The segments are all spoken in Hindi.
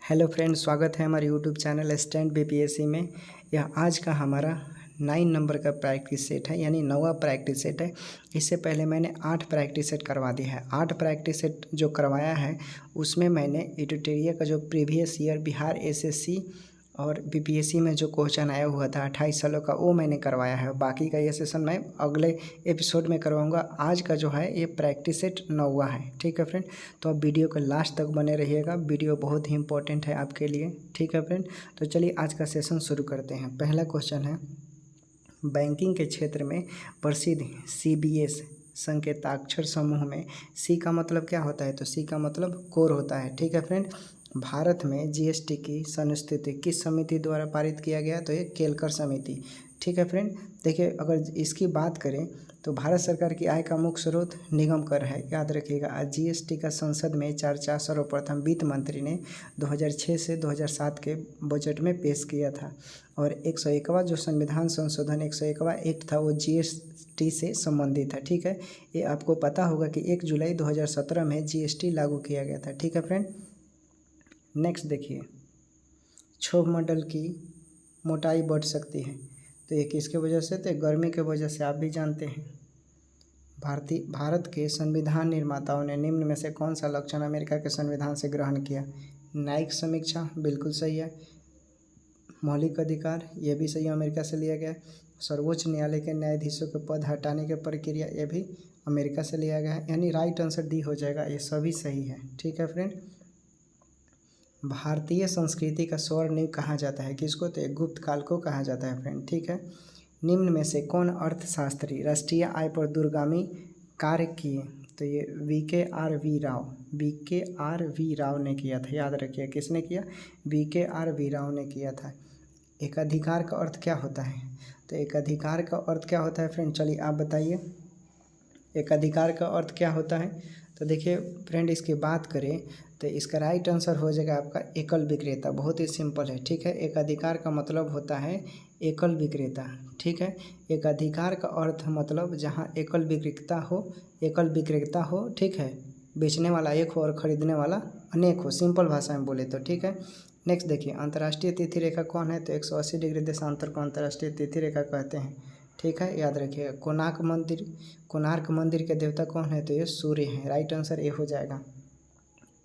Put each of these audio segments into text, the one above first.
हेलो फ्रेंड्स, स्वागत है हमारे यूट्यूब चैनल स्टैंड बीपीएससी में। यह आज का हमारा 9 नंबर का प्रैक्टिस सेट है, यानी 9वां प्रैक्टिस सेट है। इससे पहले मैंने 8 प्रैक्टिस सेट करवा दिया है। 8 प्रैक्टिस सेट जो करवाया है उसमें मैंने एडिटोरिया का जो प्रीवियस ईयर बिहार एसएससी और बीपीएससी में जो क्वेश्चन आया हुआ था 28 सालों का, वो मैंने करवाया है। बाकी का ये सेशन मैं अगले एपिसोड में करवाऊंगा। आज का जो है ये प्रैक्टिस सेट 9वां है। ठीक है फ्रेंड, तो आप वीडियो को लास्ट तक बने रहिएगा। वीडियो बहुत ही इंपॉर्टेंट है आपके लिए। ठीक है फ्रेंड, तो चलिए आज का सेशन शुरू करते हैं। पहला क्वेश्चन है, बैंकिंग के क्षेत्र में प्रसिद्ध सीबीएस संकेताक्षर समूह में सी का मतलब क्या होता है? तो सी का मतलब कोर होता है। ठीक है फ्रेंड, भारत में जीएसटी की संस्थिति किस समिति द्वारा पारित किया गया? तो ये केलकर समिति। ठीक है फ्रेंड, देखिए अगर इसकी बात करें तो भारत सरकार की आय का मुख्य स्रोत निगम कर है, याद रखिएगा। जीएसटी का संसद में चर्चा सर्वप्रथम वित्त मंत्री ने 2006 से 2007 के बजट में पेश किया था। और 101वां जो संविधान संशोधन 101वां एक्ट था वो जीएसटी से संबंधित है। ठीक है, ये आपको पता होगा कि 1 जुलाई 2017 में जीएसटी लागू किया गया था। ठीक है फ्रेंड, नेक्स्ट देखिए, क्षोभ मंडल की मोटाई बढ़ सकती है, तो ये किसके वजह से? तो गर्मी के वजह से, आप भी जानते हैं। भारत के संविधान निर्माताओं ने निम्न में से कौन सा लक्षण अमेरिका के संविधान से ग्रहण किया? न्यायिक समीक्षा, बिल्कुल सही है। मौलिक अधिकार, ये भी सही अमेरिका से लिया गया। सर्वोच्च न्यायालय के न्यायाधीशों के पद हटाने की प्रक्रिया, ये भी अमेरिका से लिया गया है। यानी राइट आंसर डी हो जाएगा, ये सभी सही है। ठीक है फ्रेंड, भारतीय संस्कृति का स्वर्ण युग कहा जाता है किसको? तो गुप्त काल को कहा जाता है फ्रेंड। ठीक है, निम्न में से कौन अर्थशास्त्री राष्ट्रीय आय पर दूरगामी कार्य किए? तो ये वी.के.आर.वी. राव ने किया था, याद रखिए। किसने किया? वी.के.आर.वी. राव ने किया था। एकाधिकार का अर्थ क्या होता है? तो एकाधिकार का अर्थ क्या होता है फ्रेंड? चलिए आप बताइए, एकाधिकार का अर्थ क्या होता है? तो देखिए फ्रेंड, इसकी बात करें तो इसका राइट आंसर हो जाएगा आपका एकल विक्रेता। बहुत ही सिंपल है। ठीक है, एकाधिकार का मतलब होता है एकल विक्रेता। ठीक है, एकाधिकार का अर्थ मतलब जहाँ एकल विक्रेता हो। ठीक है, बेचने वाला एक हो और ख़रीदने वाला अनेक हो, सिंपल भाषा में बोले तो। ठीक है, नेक्स्ट देखिए, अंतर्राष्ट्रीय तिथि रेखा कौन है? तो 180 डिग्री देशांतर को अंतर्राष्ट्रीय तिथि रेखा कहते हैं। ठीक है, याद रखिएगा। कोणार्क मंदिर के देवता कौन है? तो ये सूर्य हैं। राइट आंसर ए हो जाएगा।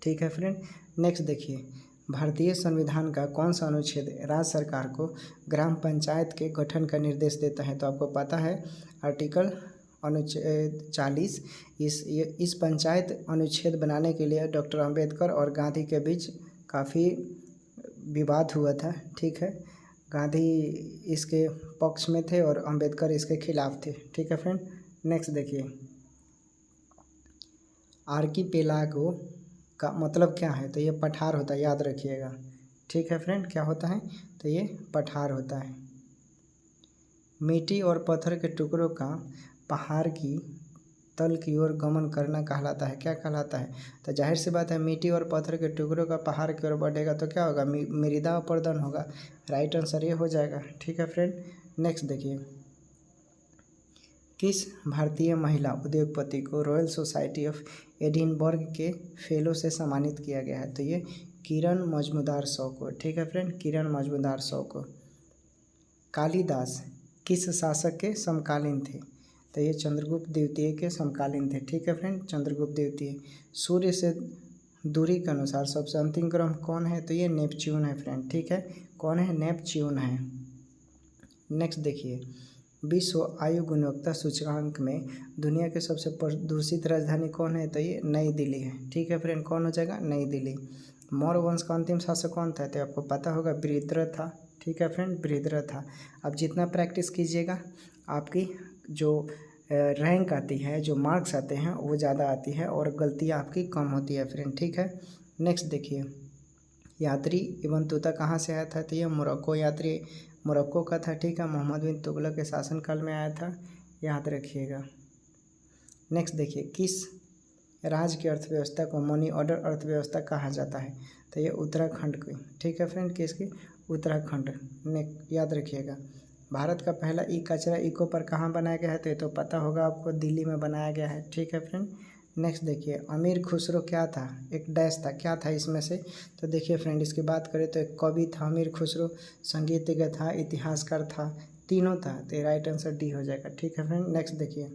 ठीक है फ्रेंड, नेक्स्ट देखिए, भारतीय संविधान का कौन सा अनुच्छेद राज्य सरकार को ग्राम पंचायत के गठन का निर्देश देता है? तो आपको पता है आर्टिकल अनुच्छेद 40। इस पंचायत अनुच्छेद बनाने के लिए डॉक्टर अंबेडकर और गांधी के बीच काफ़ी विवाद हुआ था। ठीक है, गांधी इसके पक्ष में थे और अंबेडकर इसके खिलाफ थे। ठीक है फ्रेंड, नेक्स्ट देखिए, आर्कीपेलागो का मतलब क्या है? तो ये पठार होता है, याद रखिएगा। ठीक है फ्रेंड, क्या होता है? तो ये पठार होता है। मिट्टी और पत्थर के टुकड़ों का पहाड़ की तल की ओर गमन करना कहलाता है, क्या कहलाता है? तो जाहिर सी बात है, मिट्टी और पत्थर के टुकड़ों का पहाड़ की ओर बढ़ेगा तो क्या होगा? मृदा अपरदन होगा। राइट आंसर ये हो जाएगा। ठीक है फ्रेंड, नेक्स्ट देखिए, किस भारतीय महिला उद्योगपति को रॉयल सोसाइटी ऑफ एडिनबर्ग के फेलो से सम्मानित किया गया है? तो ये किरण मजूमदार शॉ को। ठीक है फ्रेंड, किरण मजूमदार शॉ को। कालिदास किस शासक के समकालीन थे? तो ये चंद्रगुप्त द्वितीय के समकालीन थे। ठीक है फ्रेंड, चंद्रगुप्त द्वितीय। सूर्य से दूरी के अनुसार सबसे अंतिम ग्रह कौन है? तो ये नेपच्यून है फ्रेंड। ठीक है, कौन है? नेपच्यून है। नेक्स्ट देखिए, विश्व आयु गुणवत्ता सूचकांक में दुनिया के सबसे प्रदूषित राजधानी कौन है? तो ये नई दिल्ली है। ठीक है फ्रेंड, कौन हो जाएगा? नई दिल्ली। मौर्य वंश का अंतिम शासक कौन था? तो आपको पता होगा बृहद्रथ था। ठीक है फ्रेंड, बृहद्रथ था। अब जितना प्रैक्टिस कीजिएगा आपकी जो रैंक आती है, जो मार्क्स आते हैं वो ज़्यादा आती है और गलतियाँ आपकी कम होती है फ्रेंड। ठीक है, नेक्स्ट देखिए, यात्री इब्न तूता कहाँ से आया था? तो ये मोरक्को का था। ठीक है, मोहम्मद बिन तुगलक के शासनकाल में आया था, याद रखिएगा। नेक्स्ट देखिए, किस राज्य की अर्थव्यवस्था को मनी ऑर्डर अर्थव्यवस्था कहा जाता है? तो ये उत्तराखंड की। ठीक है फ्रेंड, किसकी? उत्तराखंड ने, याद रखिएगा। भारत का पहला ई कचरा इको पर कहाँ बनाया गया है? तो ये तो पता होगा आपको, दिल्ली में बनाया गया है। ठीक है फ्रेंड, नेक्स्ट देखिए अमीर खुसरो क्या था, एक डैश था, क्या था इसमें से, तो देखिए फ्रेंड इसकी बात करें तो एक कवि था अमीर खुसरो, संगीतज्ञ था, इतिहासकार था, तीनों था, तो ये राइट आंसर डी हो जाएगा। ठीक है फ्रेंड, नेक्स्ट देखिए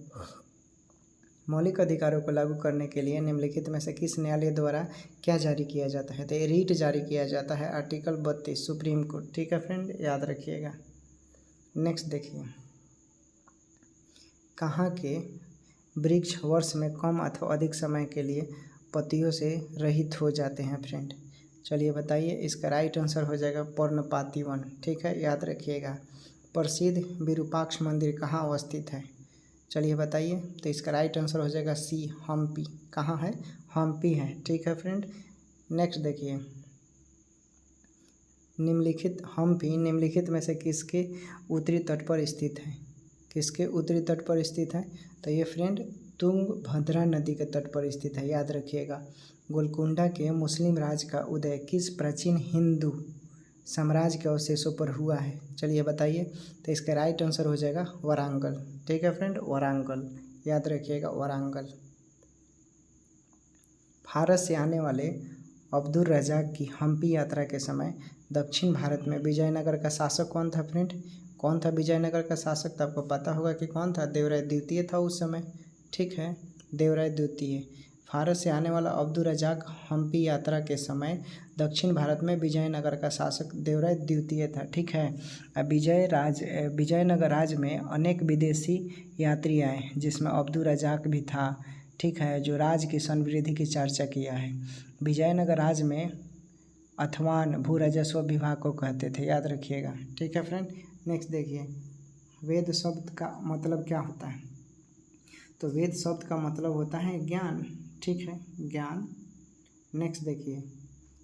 मौलिक अधिकारों को लागू करने के लिए निम्नलिखित में से किस न्यायालय द्वारा क्या जारी किया जाता है, तो ये रीट जारी किया जाता है, आर्टिकल 32 सुप्रीम कोर्ट। ठीक है फ्रेंड, याद रखिएगा। नेक्स्ट देखिए कहाँ के वृक्ष वर्ष में कम अथवा अधिक समय के लिए पत्तियों से रहित हो जाते हैं फ्रेंड, चलिए बताइए। इसका राइट आंसर हो जाएगा पर्णपाती वन। ठीक है, याद रखिएगा। प्रसिद्ध विरूपाक्ष मंदिर कहाँ अवस्थित है, चलिए बताइए, तो इसका राइट आंसर हो जाएगा सी हम्पी। कहाँ है, हम्पी है। ठीक है फ्रेंड, नेक्स्ट देखिए हम्पी निम्नलिखित में से किसके उत्तरी तट पर स्थित है, किसके उत्तरी तट पर स्थित है, तो ये फ्रेंड तुंगभद्रा नदी के तट पर स्थित है, याद रखिएगा। गोलकुंडा के मुस्लिम राज का उदय किस प्राचीन हिंदू साम्राज्य के अवशेषों पर हुआ है, चलिए बताइए, तो इसका राइट आंसर हो जाएगा वारंगल। ठीक है फ्रेंड, वारंगल, याद रखिएगा वारंगल। भारत से आने वाले अब्दुल रज़ाक की हम्पी यात्रा के समय दक्षिण भारत में विजयनगर का शासक कौन था फ्रेंड, कौन था विजयनगर का शासक, तो आपको पता होगा कि कौन था, देवराय द्वितीय था उस समय। ठीक है, देवराय द्वितीय। भारत से आने वाला अब्दुल रज़ाक हम्पी यात्रा के समय दक्षिण भारत में विजयनगर का शासक देवराय द्वितीय था। ठीक है, विजयनगर राज्य में अनेक विदेशी यात्री आए जिसमें अब्दुल रज़ाक भी था। ठीक है, जो राज्य की समृद्धि की चर्चा किया है। विजयनगर राज्य में अथवान भू राजस्व विभाग को कहते थे, याद रखिएगा। ठीक है फ्रेंड, नेक्स्ट देखिए वेद शब्द का मतलब क्या होता है, तो वेद शब्द का मतलब होता है ज्ञान। ठीक है, ज्ञान। नेक्स्ट देखिए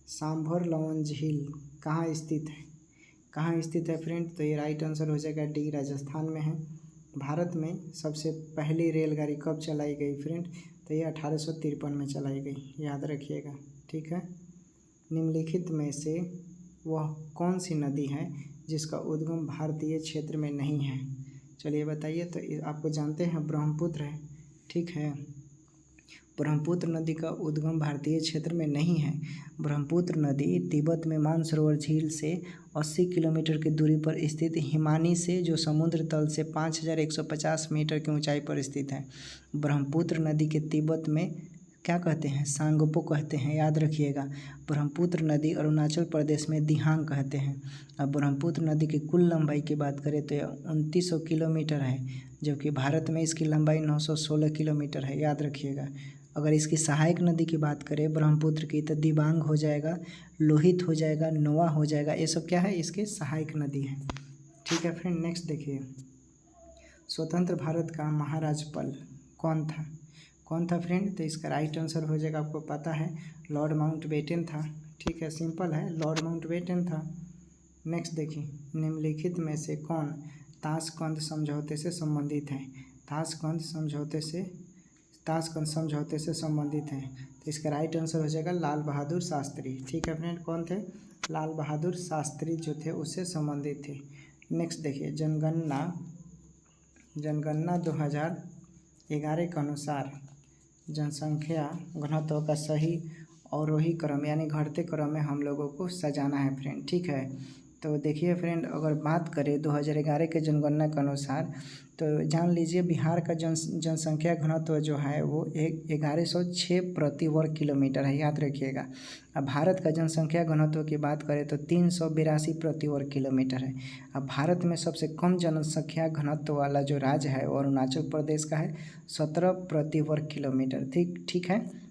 सांभर लवन झील कहाँ स्थित है, कहाँ स्थित है फ्रेंड, तो ये राइट आंसर हो जाएगा डी, राजस्थान में है। भारत में सबसे पहली रेलगाड़ी कब चलाई गई फ्रेंड, तो ये 1853 में चलाई गई, याद रखिएगा। ठीक है, निम्नलिखित में से वह कौन सी नदी है जिसका उद्गम भारतीय क्षेत्र में नहीं है, चलिए बताइए, तो आपको जानते हैं ब्रह्मपुत्र है। ठीक है, ब्रह्मपुत्र नदी का उद्गम भारतीय क्षेत्र में नहीं है। ब्रह्मपुत्र नदी तिब्बत में मानसरोवर झील से 80 किलोमीटर की दूरी पर स्थित हिमानी से, जो समुद्र तल से 5150 मीटर की ऊंचाई पर स्थित है। ब्रह्मपुत्र नदी के तिब्बत में क्या कहते हैं, सांगपो कहते हैं, याद रखिएगा। ब्रह्मपुत्र नदी अरुणाचल प्रदेश में दिहांग कहते हैं। अब ब्रह्मपुत्र नदी की कुल लंबाई की बात करें तो 2900 किलोमीटर है, जबकि भारत में इसकी लंबाई 916 किलोमीटर है, याद रखिएगा। अगर इसकी सहायक नदी की बात करें ब्रह्मपुत्र की, तो दिबांग हो जाएगा, लोहित हो जाएगा, नोआ हो जाएगा, ये सब क्या है, इसके सहायक नदी है। ठीक है फ्रेंड, नेक्स्ट देखिए स्वतंत्र भारत का महाराजपाल कौन था, कौन था फ्रेंड, तो इसका राइट आंसर हो जाएगा, आपको पता है लॉर्ड माउंटबेटन था। ठीक है, सिंपल है, लॉर्ड माउंटबेटन था। नेक्स्ट देखिए निम्नलिखित में से कौन ताशकंद समझौते से संबंधित है, ताशकंद समझौते से संबंधित है, तो इसका राइट आंसर हो जाएगा लाल बहादुर शास्त्री। ठीक है फ्रेंड, कौन थे, लाल बहादुर शास्त्री जो थे उससे संबंधित थे। नेक्स्ट देखिए जनगणना 2011 के अनुसार जनसंख्या घनत्व का सही अवरोही क्रम यानी घटते क्रम में हम लोगों को सजाना है फ्रेंड। ठीक है, तो देखिए फ्रेंड अगर बात करें 2011 के जनगणना के अनुसार, तो जान लीजिए बिहार का जनसंख्या घनत्व जो है वो 1106 प्रति वर्ग किलोमीटर है, याद रखिएगा। अब भारत का जनसंख्या घनत्व की बात करें तो 382 प्रति वर्ग किलोमीटर है। अब भारत में सबसे कम जनसंख्या घनत्व वाला जो राज्य है वो अरुणाचल प्रदेश का है, 17 प्रति वर्ग किलोमीटर। ठीक है,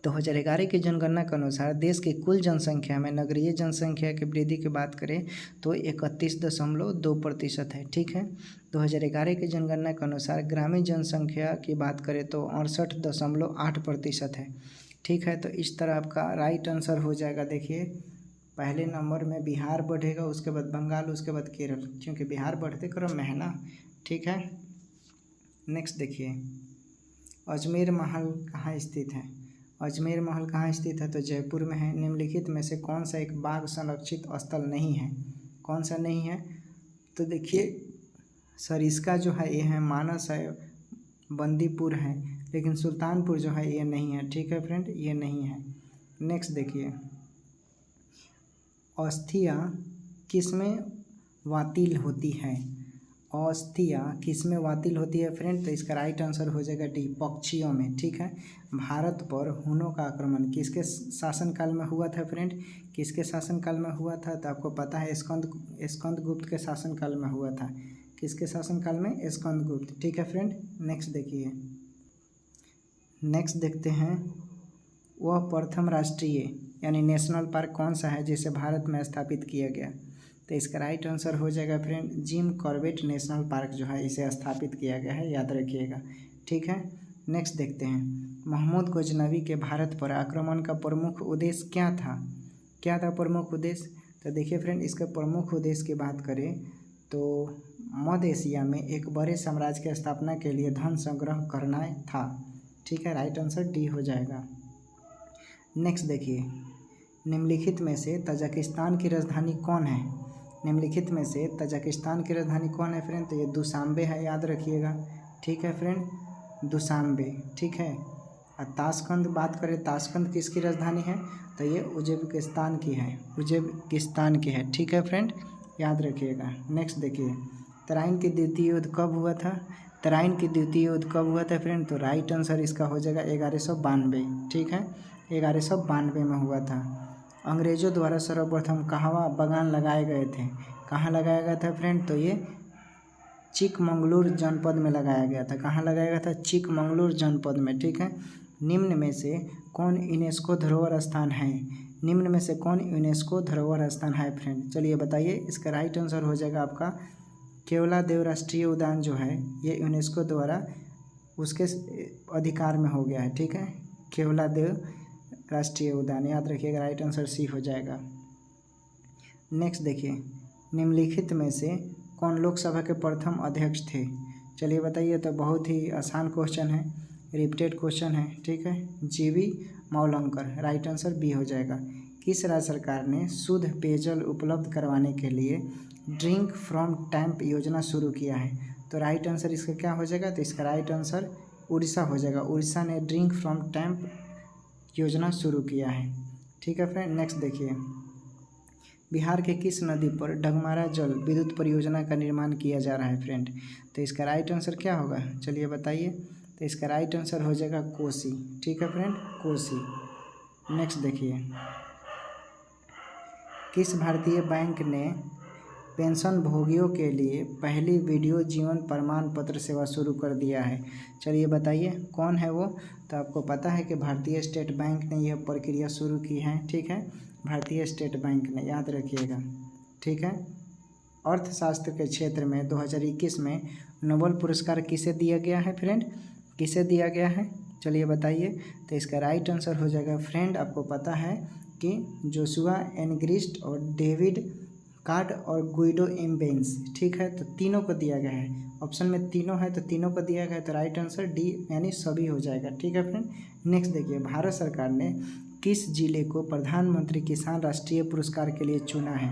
2011 की जनगणना के अनुसार देश की कुल जनसंख्या में नगरीय जनसंख्या की वृद्धि की बात करें तो 31.2% है। ठीक है, 2011 की जनगणना के अनुसार ग्रामीण जनसंख्या की बात करें तो 68.8% है। ठीक है, तो इस तरह आपका राइट आंसर हो जाएगा। देखिए पहले नंबर में बिहार बढ़ेगा, उसके बाद बंगाल, उसके बाद केरल, क्योंकि बिहार बढ़ते क्रम में है ना। ठीक है, नेक्स्ट देखिए अजमेर महल कहाँ स्थित है, अजमेर महल कहाँ स्थित है, तो जयपुर में है। निम्नलिखित में से कौन सा एक बाघ संरक्षित स्थल नहीं है, कौन सा नहीं है, तो देखिए सर इसका जो है ये है मानस है, बंदीपुर है, लेकिन सुल्तानपुर जो है ये नहीं है, ठीक है फ्रेंड, ये नहीं है। नेक्स्ट देखिए, अस्थियाँ किसमें वातिल होती है? अस्थियाँ किसमें वातिल होती है फ्रेंड? तो इसका राइट आंसर हो जाएगा डी, पक्षियों में, ठीक है। भारत पर हुनों का आक्रमण किसके शासनकाल में हुआ था फ्रेंड? किसके शासनकाल में हुआ था? तो आपको पता है स्कंदगुप्त के शासनकाल में हुआ था। किसके शासनकाल में? स्कंदगुप्त, ठीक है फ्रेंड। नेक्स्ट देखिए, नेक्स्ट देखते हैं, वह प्रथम राष्ट्रीय यानी नेशनल पार्क कौन सा है जिसे भारत में स्थापित किया गया? तो इसका राइट आंसर हो जाएगा friend Jim Corbett national park जो है इसे स्थापित किया गया है, याद रखिएगा, ठीक है। नेक्स्ट देखते हैं, महमूद गजनवी के भारत पर आक्रमण का प्रमुख उद्देश्य क्या था? क्या था प्रमुख उद्देश्य? तो देखिए फ्रेंड, इसका प्रमुख उद्देश्य की बात करें तो मध्य एशिया में एक बड़े साम्राज्य की स्थापना के लिए धन संग्रह करना था, ठीक है। राइट आंसर डी हो जाएगा। नेक्स्ट देखिए, निम्नलिखित में से तजाकिस्तान की राजधानी कौन है? निम्नलिखित में से तजाकिस्तान की राजधानी कौन है फ्रेंड? तो ये दुशांबे है, याद रखिएगा, ठीक है फ्रेंड, दुशांबे, ठीक है। और ताशकंद बात करें, ताशकंद किसकी राजधानी है? तो ये उज्बेकिस्तान की है, उज्बेकिस्तान की है, ठीक है फ्रेंड, याद रखिएगा। नेक्स्ट देखिए, तराइन की द्वितीय युद्ध कब हुआ था? तराइन की द्वितीय युद्ध कब हुआ था फ्रेंड? तो राइट आंसर इसका हो जाएगा 1192, ठीक है, 1192 में हुआ था। अंग्रेज़ों द्वारा सर्वप्रथम कहवा बागान लगाए गए थे? कहाँ लगाया गया था फ्रेंड? तो ये चिकमंगलूर जनपद में लगाया गया था। कहाँ लगाया गया था? चिकमंगलूर जनपद में, ठीक है। निम्न में से कौन यूनेस्को धरोहर स्थान है? निम्न में से कौन यूनेस्को धरोहर स्थान है फ्रेंड? चलिए बताइए। इसका राइट आंसर हो जाएगा आपका केवलादेव राष्ट्रीय उद्यान जो है ये यूनेस्को द्वारा उसके अधिकार में हो गया है, ठीक है। केवलादेव राष्ट्रीय उद्यान, याद रखिएगा, राइट आंसर सी हो जाएगा। नेक्स्ट देखिए, निम्नलिखित में से कौन लोकसभा के प्रथम अध्यक्ष थे? चलिए बताइए। तो बहुत ही आसान क्वेश्चन है, रिपीटेड क्वेश्चन है, ठीक है। जीवी मौलंकर, राइट आंसर बी हो जाएगा। किस राज्य सरकार ने शुद्ध पेयजल उपलब्ध करवाने के लिए ड्रिंक फ्रॉम टैंप योजना शुरू किया है? तो राइट आंसर इसका क्या हो जाएगा? तो इसका राइट आंसर उड़ीसा हो जाएगा। उड़ीसा ने ड्रिंक फ्रॉम टैंप योजना शुरू किया है, ठीक है फ्रेंड। नेक्स्ट देखिए, बिहार के किस नदी पर डगमारा जल विद्युत परियोजना का निर्माण किया जा रहा है फ्रेंड? तो इसका राइट आंसर क्या होगा? चलिए बताइए। तो इसका राइट आंसर हो जाएगा कोसी, ठीक है फ्रेंड, कोसी। नेक्स्ट देखिए, किस भारतीय बैंक ने पेंशन भोगियों के लिए पहली वीडियो जीवन प्रमाण पत्र सेवा शुरू कर दिया है? चलिए बताइए कौन है वो? तो आपको पता है कि भारतीय स्टेट बैंक ने यह प्रक्रिया शुरू की है, ठीक है, भारतीय स्टेट बैंक ने, याद रखिएगा, ठीक है। अर्थशास्त्र के क्षेत्र में 2021 में नोबेल पुरस्कार किसे दिया गया है फ्रेंड? किसे दिया गया है? चलिए बताइए। तो इसका राइट आंसर हो जाएगा फ्रेंड, आपको पता है कि जोशुआ एनग्रिस्ट और डेविड कार्ड और गुइडो इम्बेंस, ठीक है। तो तीनों को दिया गया है, ऑप्शन में तीनों है तो तीनों को दिया गया है, तो राइट आंसर डी यानी सभी हो जाएगा, ठीक है फ्रेंड। नेक्स्ट देखिए, भारत सरकार ने किस जिले को प्रधानमंत्री किसान राष्ट्रीय पुरस्कार के लिए चुना है?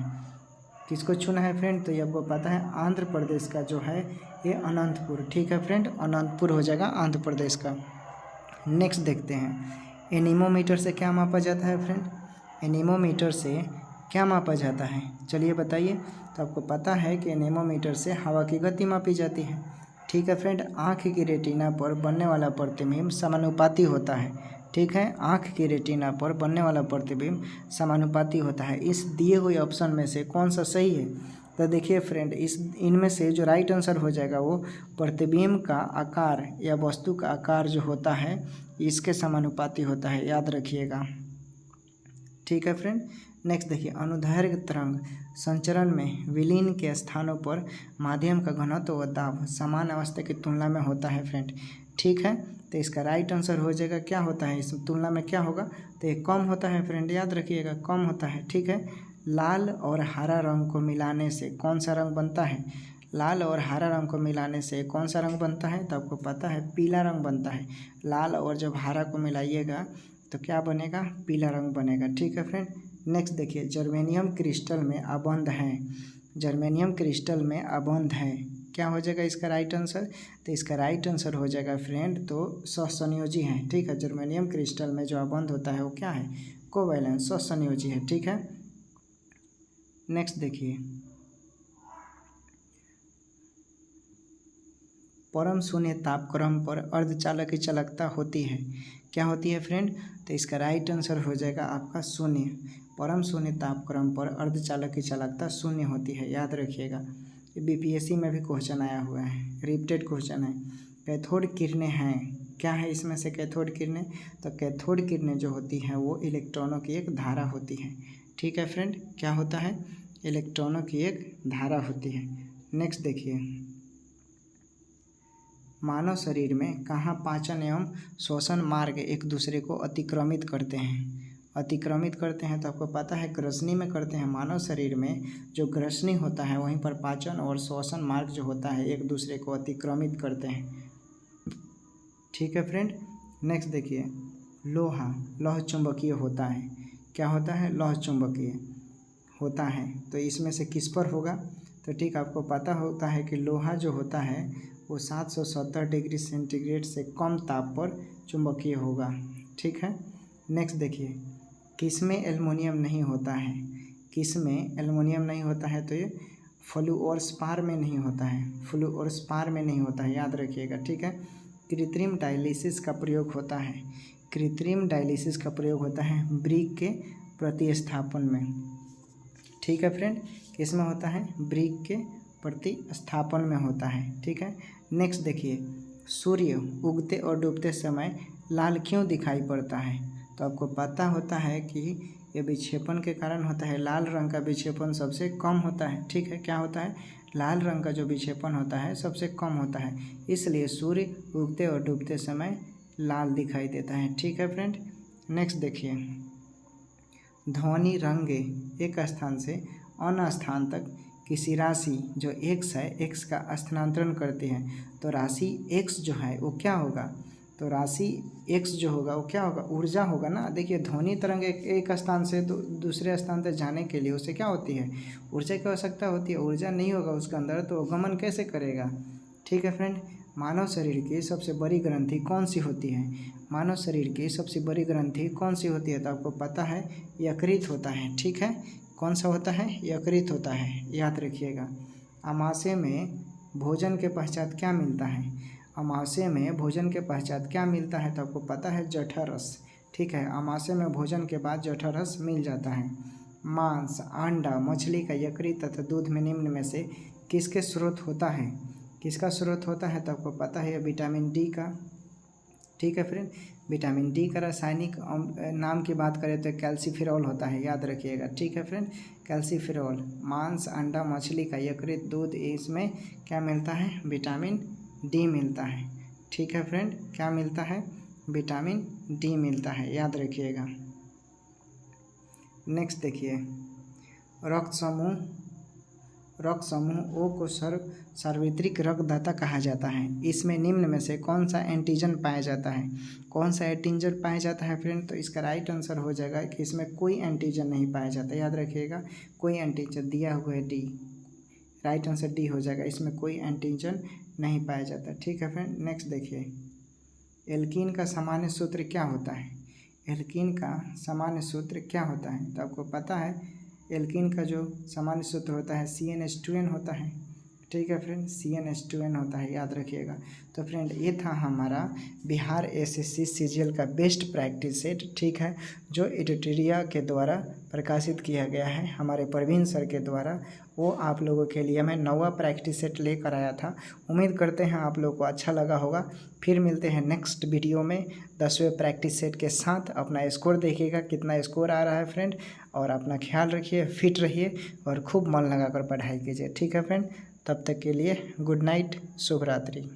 किसको चुना है फ्रेंड? तो ये आपको पता है आंध्र प्रदेश का जो है ये अनंतपुर, ठीक है फ्रेंड, अनंतपुर हो जाएगा आंध्र प्रदेश का। नेक्स्ट देखते हैं, एनीमोमीटर से क्या मापा जाता है फ्रेंड? एनीमोमीटर से क्या मापा जाता है? चलिए बताइए। तो आपको पता है कि एनीमोमीटर से हवा की गति मापी जाती है, ठीक है फ्रेंड। आँख की रेटिना पर बनने वाला प्रतिबिंब समानुपाती होता है, ठीक है। आँख की रेटिना पर बनने वाला प्रतिबिंब समानुपाती होता है। इस दिए हुए ऑप्शन में से कौन सा सही है? तो देखिए फ्रेंड, इनमें से जो राइट आंसर हो जाएगा वो प्रतिबिंब का आकार या वस्तु का आकार जो होता है इसके समानुपाती होता है, याद रखिएगा, ठीक है फ्रेंड। नेक्स्ट देखिए, अनुदैर्घ्य तरंग संचरण में विलीन के स्थानों पर माध्यम का घनत्व व दाब समान अवस्था की तुलना में होता है फ्रेंड, ठीक है। तो इसका राइट आंसर हो जाएगा क्या होता है इस तुलना में, क्या होगा? तो ये कम होता है फ्रेंड, याद रखिएगा, कम होता है, ठीक है। लाल और हरा रंग को मिलाने से कौन सा रंग बनता है? लाल और हरा रंग को मिलाने से कौन सा रंग बनता है? तो आपको पता है पीला रंग बनता है। लाल और जब हरा को मिलाइएगा तो क्या बनेगा? पीला रंग बनेगा, ठीक है फ्रेंड। नेक्स्ट देखिए, जर्मेनियम क्रिस्टल में अबंध हैं, जर्मेनियम क्रिस्टल में अबंध है, क्या हो जाएगा इसका राइट आंसर? तो इसका राइट आंसर हो जाएगा फ्रेंड, तो सहसंयोजी है, ठीक है। जर्मेनियम क्रिस्टल में जो आबंध होता है वो क्या है? कोवैलेंस, सहसंयोजी है, ठीक है। नेक्स्ट देखिए, परम शून्य तापक्रम पर अर्धचालक की चालकता होती है, क्या होती है फ्रेंड? तो इसका राइट आंसर हो जाएगा आपका शून्य। परम शून्य तापक्रम पर अर्धचालक की चालकता शून्य होती है, याद रखिएगा। ये बीपीएससी में भी क्वेश्चन आया हुआ है, रिपीटेड क्वेश्चन है। कैथोड किरणें हैं, क्या है इसमें से कैथोड किरणें? तो कैथोड किरणें जो होती हैं वो इलेक्ट्रॉनों की एक धारा होती है, ठीक है फ्रेंड। क्या होता है? इलेक्ट्रॉनों की एक धारा होती है। नेक्स्ट देखिए, मानव शरीर में कहाँ पाचन एवं श्वसन मार्ग एक दूसरे को अतिक्रमित करते हैं? अतिक्रमित करते हैं तो आपको पता है ग्रसनी में करते हैं। मानव शरीर में जो ग्रसनी होता है वहीं पर पाचन और श्वसन मार्ग जो होता है एक दूसरे को अतिक्रमित करते हैं, ठीक है फ्रेंड। नेक्स्ट देखिए, लोहा लौह चुंबकीय होता है, क्या होता है? लौह चुंबकीय होता है। तो इसमें से किस पर होगा? तो ठीक आपको पता होता है कि लोहा जो होता है वो 770 डिग्री सेंटीग्रेड से कम ताप पर चुंबकीय होगा, ठीक है। नेक्स्ट देखिए, किसमें एल्युमिनियम नहीं होता है? किसमें एल्युमिनियम नहीं होता है? तो ये फ्लूओरस्पार में नहीं होता है, फ्लूओरस्पार में नहीं होता है, याद रखिएगा, ठीक है। कृत्रिम डायलिसिस का प्रयोग होता है, कृत्रिम डायलिसिस का प्रयोग होता है ब्रिक के प्रतिस्थापन में, ठीक है फ्रेंड। किसमें होता है? ब्रिक के प्रतिस्थापन में होता है, ठीक है। नेक्स्ट देखिए, सूर्य उगते और डूबते समय लाल क्यों दिखाई पड़ता है? तो आपको पता होता है कि ये विक्षेपण के कारण होता है। लाल रंग का विक्षेपण सबसे कम होता है, ठीक है। क्या होता है? लाल रंग का जो विक्षेपण होता है सबसे कम होता है, इसलिए सूर्य उगते और डूबते समय लाल दिखाई देता है, ठीक है फ्रेंड। नेक्स्ट देखिए, ध्वनि रंगे एक स्थान से अन्य स्थान तक किसी राशि जो x है x का स्थानांतरण करती है, तो राशि x जो है वो क्या होगा? तो राशि x जो होगा वो क्या होगा? ऊर्जा होगा ना। देखिए ध्वनि तरंग एक स्थान से दूसरे स्थान तक जाने के लिए उससे क्या होती है? ऊर्जा की आवश्यकता होती है। ऊर्जा नहीं होगा उसके अंदर तो गमन कैसे करेगा, ठीक है फ्रेंड। मानव शरीर की सबसे बड़ी ग्रंथि कौन सी होती है? मानव शरीर की सबसे बड़ी ग्रंथि कौन सी होती है? तो आपको पता है यकृत होता है, ठीक है। कौन सा होता है? यकृत होता है, याद रखिएगा। अमाशय में भोजन के पश्चात क्या मिलता है? अमाशय में भोजन के पश्चात क्या मिलता है? तो आपको पता है जठरस, ठीक है। अमाशय में भोजन के बाद जठरस मिल जाता है। मांस, अंडा, मछली का यकृत तथा दूध में निम्न में से किसके स्रोत होता है? किसका स्रोत होता है? तो आपको पता है विटामिन डी का, ठीक है फ्रेंड। विटामिन डी का रासायनिक नाम की बात करें तो कैल्सीफेरॉल होता है, याद रखिएगा, ठीक है फ्रेंड। कैल्सीफेरॉल मांस, अंडा, मछली का यकृत, दूध, इसमें क्या मिलता है? विटामिन डी मिलता है, ठीक है फ्रेंड। क्या मिलता है? विटामिन डी मिलता है, याद रखिएगा। नेक्स्ट देखिए, रक्त समूह ओ को सार्वत्रिक रक्तदाता कहा जाता है। इसमें निम्न में से कौन सा एंटीजन पाया जाता है? कौन सा एंटीजन पाया जाता है फ्रेंड? तो इसका राइट आंसर हो जाएगा कि इसमें कोई एंटीजन नहीं पाया जाता, याद रखिएगा। कोई एंटीजन दिया हुआ है डी, राइट आंसर डी हो जाएगा। इसमें कोई एंटीजन नहीं पाया जाता, ठीक है फ्रेंड। नेक्स्ट देखिए, एल्कीन का सामान्य सूत्र क्या होता है? एल्कीन का सामान्य सूत्र क्या होता है? तो आपको पता है एल्कीन का जो सामान्य सूत्र होता है CnH2n होता है, ठीक है फ्रेंड। CnH2n होता है, याद रखिएगा। तो फ्रेंड ये था हमारा बिहार SSC CGL का बेस्ट प्रैक्टिस सेट, ठीक है, जो एडिटोरिया के द्वारा प्रकाशित किया गया है हमारे प्रवीण सर के द्वारा। वो आप लोगों के लिए मैं 9वां प्रैक्टिस सेट लेकर आया था। उम्मीद करते हैं आप लोगों को अच्छा लगा होगा। फिर मिलते हैं नेक्स्ट वीडियो में 10वें प्रैक्टिस सेट के साथ। अपना स्कोर देखिएगा कितना स्कोर आ रहा है फ्रेंड, और अपना ख्याल रखिए, फिट रहिए और खूब मन लगाकर पढ़ाई कीजिए, ठीक है फ्रेंड। तब तक के लिए गुड नाइट, शुभ रात्रि।